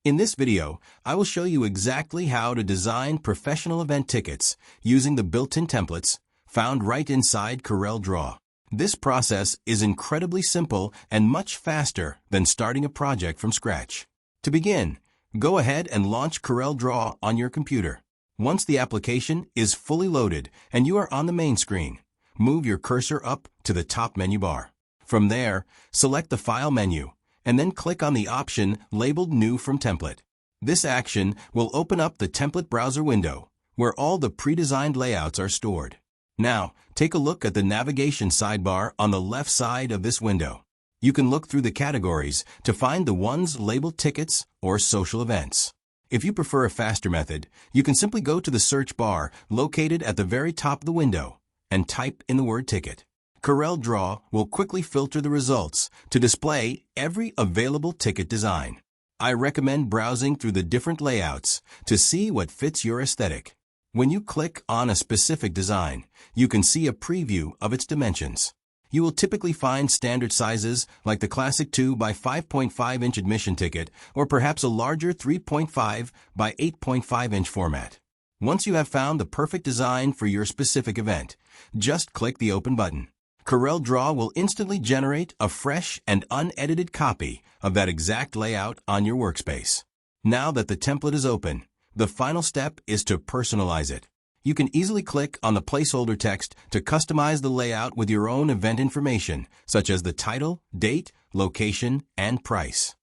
In this video, I will show you exactly how to design professional event tickets using the built-in templates found right inside CorelDRAW. This process is incredibly simple and much faster than starting a project from scratch. To begin, go ahead and launch CorelDRAW on your computer. Once the application is fully loaded and you are on the main screen, move your cursor up to the top menu bar. From there, select the File menu, and then click on the option labeled New from Template. This action will open up the template browser window, where all the pre-designed layouts are stored. Now, take a look at the navigation sidebar on the left side of this window. You can look through the categories to find the ones labeled Tickets or Social Events. If you prefer a faster method, you can simply go to the search bar located at the very top of the window and type in the word Ticket. CorelDRAW will quickly filter the results to display every available ticket design. I recommend browsing through the different layouts to see what fits your aesthetic. When you click on a specific design, you can see a preview of its dimensions. You will typically find standard sizes like the classic 2 by 5.5 inch admission ticket or perhaps a larger 3.5 by 8.5 inch format. Once you have found the perfect design for your specific event, just click the Open button. CorelDRAW will instantly generate a fresh and unedited copy of that exact layout on your workspace. Now that the template is open, the final step is to personalize it. You can easily click on the placeholder text to customize the layout with your own event information, such as the title, date, location, and price.